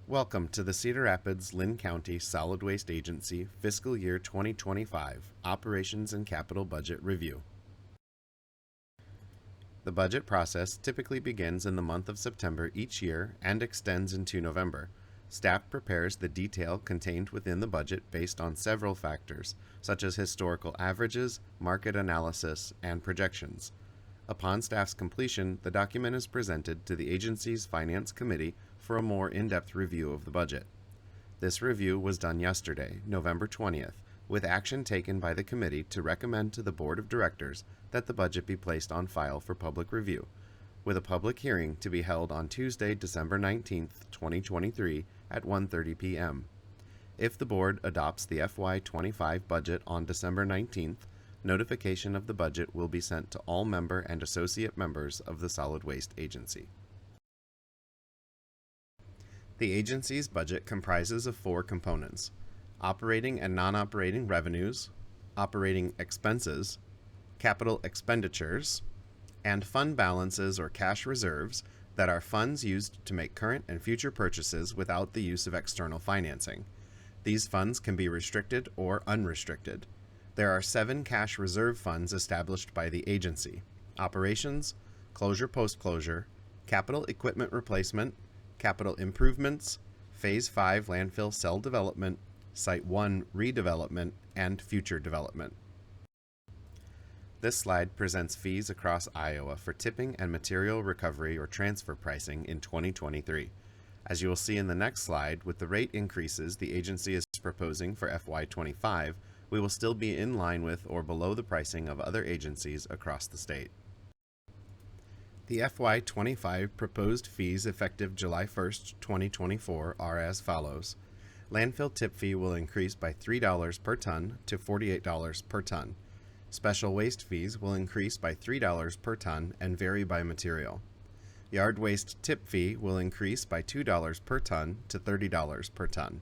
Welcome to the Cedar Rapids Linn County Solid Waste Agency Fiscal Year 2025 Operations and Capital Budget Review. The budget process typically begins in the month of September each year and extends into November. Staff prepares the detail contained within the budget based on several factors, such as historical averages, market analysis, and projections. Upon staff's completion, the document is presented to the agency's Finance Committee for a more in-depth review of the budget. This review was done yesterday, November 20th, with action taken by the committee to recommend to the Board of Directors that the budget be placed on file for public review, with a public hearing to be held on Tuesday, December 19th, 2023 at 1:30 p.m. If the Board adopts the FY'25 budget on December 19th, notification of the budget will be sent to all member and associate members of the Solid Waste Agency. The agency's budget comprises of four components: operating and non-operating revenues, operating expenses, capital expenditures, and fund balances or cash reserves that are funds used to make current and future purchases without the use of external financing. These funds can be restricted or unrestricted. There are 7 cash reserve funds established by the agency: operations, closure post-closure, capital equipment replacement, capital improvements, Phase 5 landfill cell development, Site 1 redevelopment, and future development. This slide presents fees across Iowa for tipping and material recovery or transfer pricing in 2023. As you will see in the next slide, with the rate increases the agency is proposing for FY'25, we will still be in line with or below the pricing of other agencies across the state. The FY'25 proposed fees effective July 1st, 2024 are as follows. Landfill tip fee will increase by $3 per ton to $48 per ton. Special waste fees will increase by $3 per ton and vary by material. Yard waste tip fee will increase by $2 per ton to $30 per ton.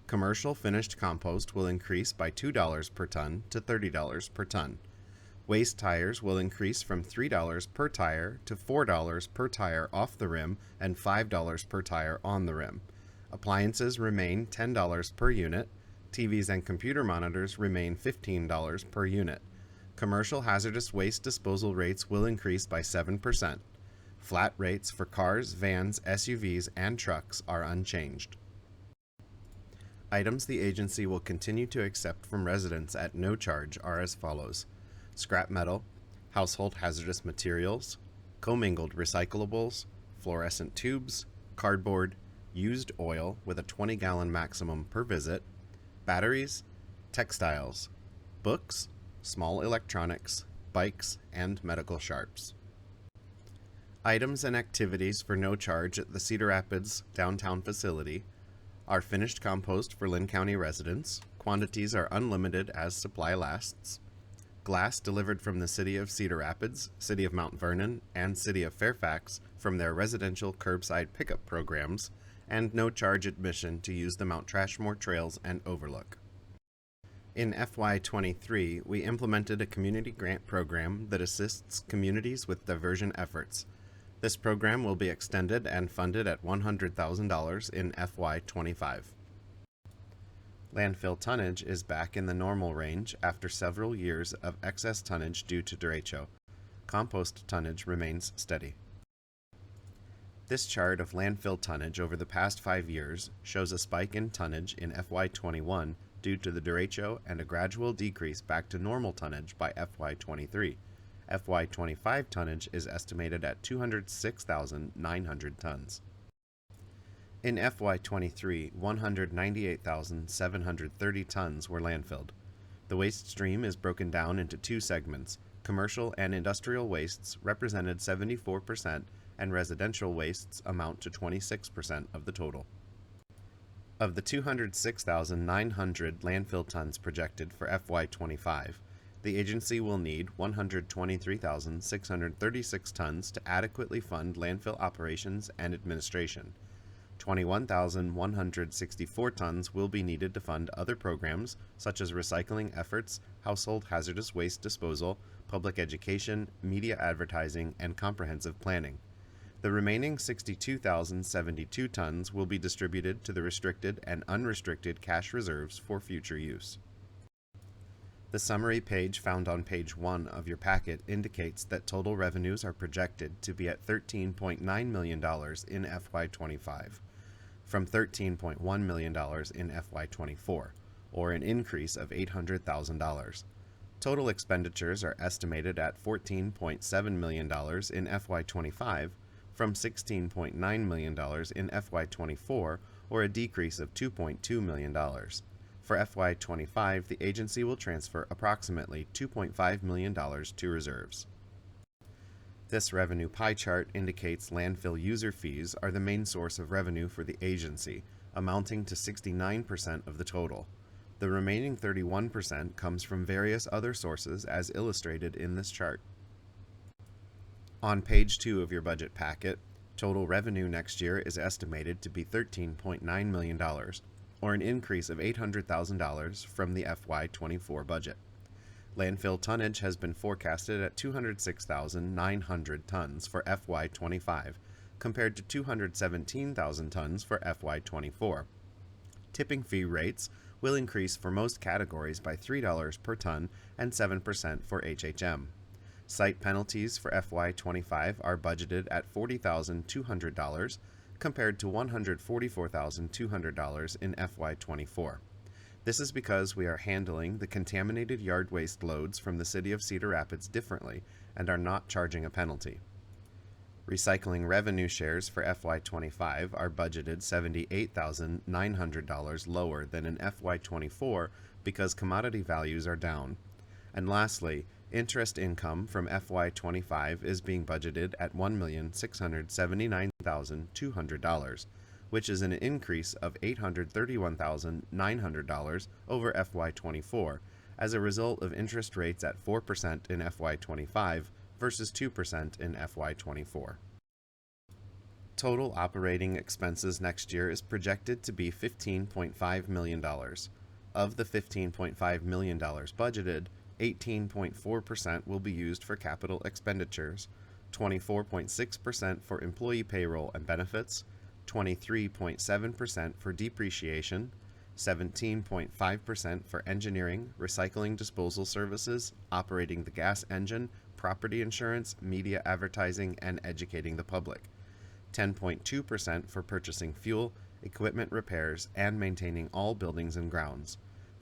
Commercial finished compost will increase by $2 per ton to $30 per ton. Waste tires will increase from $3 per tire to $4 per tire off the rim and $5 per tire on the rim. Appliances remain $10 per unit. TVs and computer monitors remain $15 per unit. Commercial hazardous waste disposal rates will increase by 7%. Flat rates for cars, vans, SUVs, and trucks are unchanged. Items the agency will continue to accept from residents at no charge are as follows: scrap metal, household hazardous materials, commingled recyclables, fluorescent tubes, cardboard, used oil with a 20-gallon maximum per visit, batteries, textiles, books, small electronics, bikes, and medical sharps. Items and activities for no charge at the Cedar Rapids downtown facility are finished compost for Linn County residents. Quantities are unlimited as supply lasts. Glass delivered from the City of Cedar Rapids, City of Mount Vernon, and City of Fairfax from their residential curbside pickup programs, and no charge admission to use the Mount Trashmore trails and overlook. In FY'23, we implemented a community grant program that assists communities with diversion efforts. This program will be extended and funded at $100,000 in FY'25. Landfill tonnage is back in the normal range after several years of excess tonnage due to derecho. Compost tonnage remains steady. This chart of landfill tonnage over the past 5 years shows a spike in tonnage in FY'21 due to the derecho and a gradual decrease back to normal tonnage by FY'23. FY'25 tonnage is estimated at 206,900 tons. In FY'23, 198,730 tons were landfilled. The waste stream is broken down into 2 segments. Commercial and industrial wastes represented 74%, and residential wastes amount to 26% of the total. Of the 206,900 landfill tons projected for FY'25, the agency will need 123,636 tons to adequately fund landfill operations and administration. 21,164 tons will be needed to fund other programs such as recycling efforts, household hazardous waste disposal, public education, media advertising, and comprehensive planning. The remaining 62,072 tons will be distributed to the restricted and unrestricted cash reserves for future use. The summary page found on page 1 of your packet indicates that total revenues are projected to be at $13.9 million in FY'25, from $13.1 million in FY'24, or an increase of $800,000. Total expenditures are estimated at $14.7 million in FY'25, from $16.9 million in FY'24, or a decrease of $2.2 million. For FY'25, the agency will transfer approximately $2.5 million to reserves. This revenue pie chart indicates landfill user fees are the main source of revenue for the agency, amounting to 69% of the total. The remaining 31% comes from various other sources as illustrated in this chart. On page 2 of your budget packet, total revenue next year is estimated to be $13.9 million, or an increase of $800,000 from the FY'24 budget. Landfill tonnage has been forecasted at 206,900 tons for FY'25, compared to 217,000 tons for FY'24. Tipping fee rates will increase for most categories by $3 per ton and 7% for HHM. Site penalties for FY'25 are budgeted at $40,200, compared to $144,200 in FY'24. This is because we are handling the contaminated yard waste loads from the city of Cedar Rapids differently and are not charging a penalty. Recycling revenue shares for FY'25 are budgeted $78,900 lower than in FY'24 because commodity values are down. And lastly, interest income from FY'25 is being budgeted at $1,679,200, which is an increase of $831,900 over FY'24 as a result of interest rates at 4% in FY'25 versus 2% in FY'24. Total operating expenses next year is projected to be $15.5 million. Of the $15.5 million budgeted, 18.4% will be used for capital expenditures, 24.6% for employee payroll and benefits, 23.7% for depreciation, 17.5% for engineering, recycling disposal services, operating the gas engine, property insurance, media advertising, and educating the public, 10.2% for purchasing fuel, equipment repairs, and maintaining all buildings and grounds,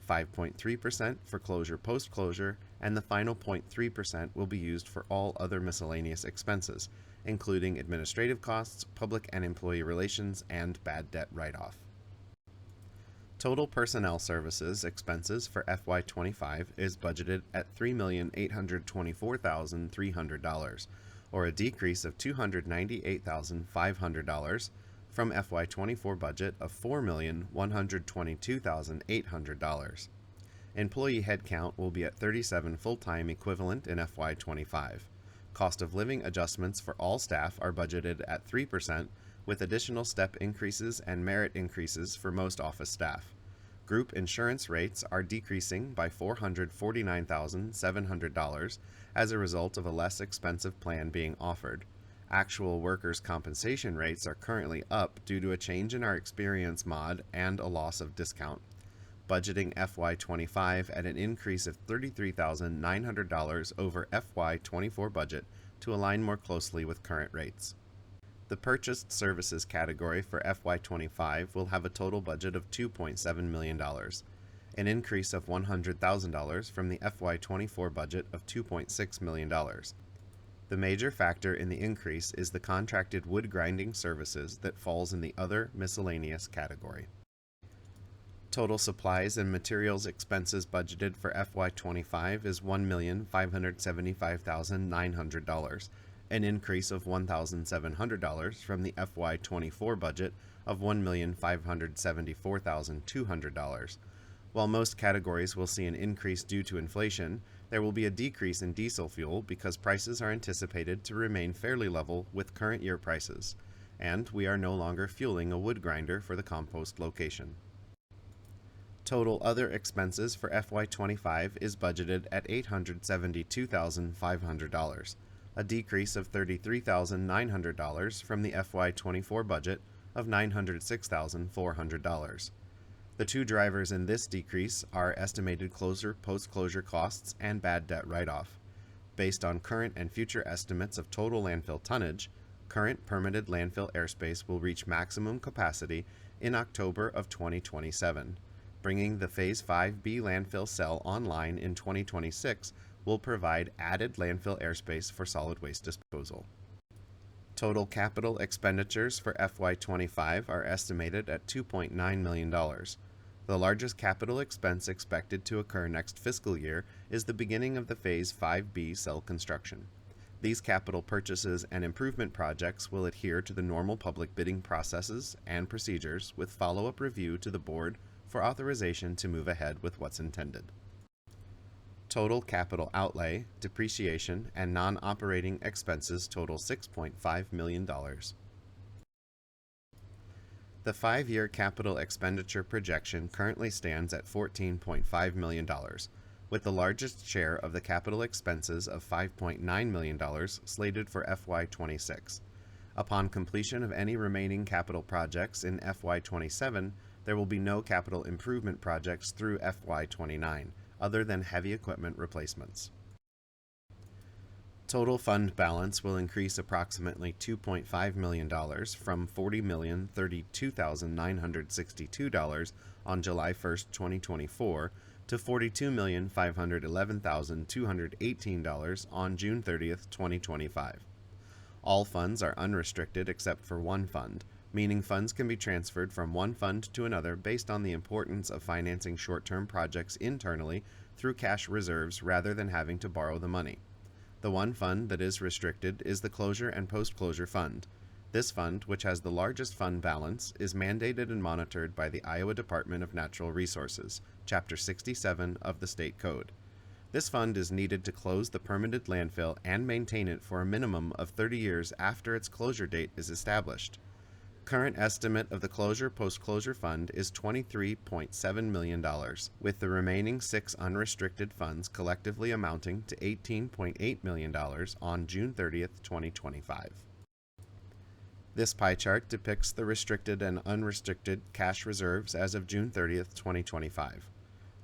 5.3% for closure post-closure, and the final 0.3% will be used for all other miscellaneous expenses, including administrative costs, public and employee relations, and bad debt write-off. Total personnel services expenses for FY'25 is budgeted at $3,824,300, or a decrease of $298,500 from FY'24 budget of $4,122,800. Employee headcount will be at 37 full-time equivalent in FY'25. Cost of living adjustments for all staff are budgeted at 3%, with additional step increases and merit increases for most office staff. Group insurance rates are decreasing by $449,700 as a result of a less expensive plan being offered. Actual workers' compensation rates are currently up due to a change in our experience mod and a loss of discount. Budgeting FY'25 at an increase of $33,900 over FY'24 budget to align more closely with current rates. The purchased services category for FY'25 will have a total budget of $2.7 million, an increase of $100,000 from the FY'24 budget of $2.6 million. The major factor in the increase is the contracted wood grinding services that falls in the other miscellaneous category. Total supplies and materials expenses budgeted for FY'25 is $1,575,900, an increase of $1,700 from the FY'24 budget of $1,574,200. While most categories will see an increase due to inflation, there will be a decrease in diesel fuel because prices are anticipated to remain fairly level with current year prices, and we are no longer fueling a wood grinder for the compost location. Total other expenses for FY'25 is budgeted at $872,500, a decrease of $33,900 from the FY'24 budget of $906,400. The two drivers in this decrease are estimated post-closure costs and bad debt write-off. Based on current and future estimates of total landfill tonnage, current permitted landfill airspace will reach maximum capacity in October of 2027. Bringing the Phase 5B landfill cell online in 2026 will provide added landfill airspace for solid waste disposal. Total capital expenditures for FY'25 are estimated at $2.9 million. The largest capital expense expected to occur next fiscal year is the beginning of the Phase 5B cell construction. These capital purchases and improvement projects will adhere to the normal public bidding processes and procedures with follow-up review to the board for authorization to move ahead with what's intended. Total capital outlay, depreciation, and non-operating expenses total $6.5 million. The 5-year capital expenditure projection currently stands at $14.5 million, with the largest share of the capital expenses of $5.9 million slated for FY'26. Upon completion of any remaining capital projects in FY'27, there will be no capital improvement projects through FY'29, other than heavy equipment replacements. Total fund balance will increase approximately $2.5 million from $40,032,962 on July 1, 2024 to $42,511,218 on June 30, 2025. All funds are unrestricted except for one fund, meaning funds can be transferred from one fund to another based on the importance of financing short-term projects internally through cash reserves rather than having to borrow the money. The one fund that is restricted is the Closure and Post-Closure Fund. This fund, which has the largest fund balance, is mandated and monitored by the Iowa Department of Natural Resources, Chapter 67 of the State Code. This fund is needed to close the permitted landfill and maintain it for a minimum of 30 years after its closure date is established. Current estimate of the Closure Post-Closure Fund is $23.7 million, with the remaining 6 unrestricted funds collectively amounting to $18.8 million on June 30, 2025. This pie chart depicts the restricted and unrestricted cash reserves as of June 30, 2025.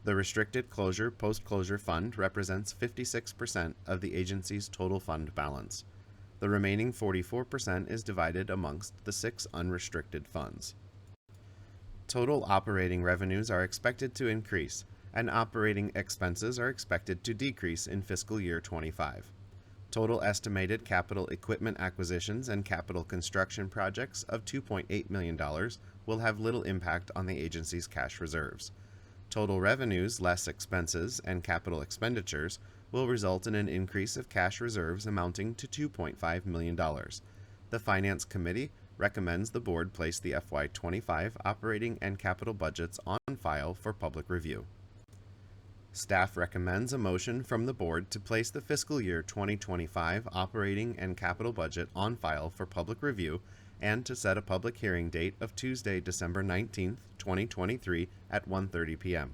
The restricted Closure Post-Closure Fund represents 56% of the agency's total fund balance. The remaining 44% is divided amongst the 6 unrestricted funds. Total operating revenues are expected to increase, and operating expenses are expected to decrease in fiscal year 25. Total estimated capital equipment acquisitions and capital construction projects of $2.8 million will have little impact on the agency's cash reserves. Total revenues less expenses and capital expenditures will result in an increase of cash reserves amounting to $2.5 million. The Finance Committee recommends the Board place the FY'25 operating and capital budgets on file for public review. Staff recommends a motion from the Board to place the fiscal year 2025 operating and capital budget on file for public review and to set a public hearing date of Tuesday, December 19, 2023 at 1:30 p.m.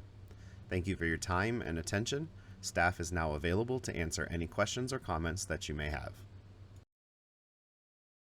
Thank you for your time and attention. Staff is now available to answer any questions or comments that you may have.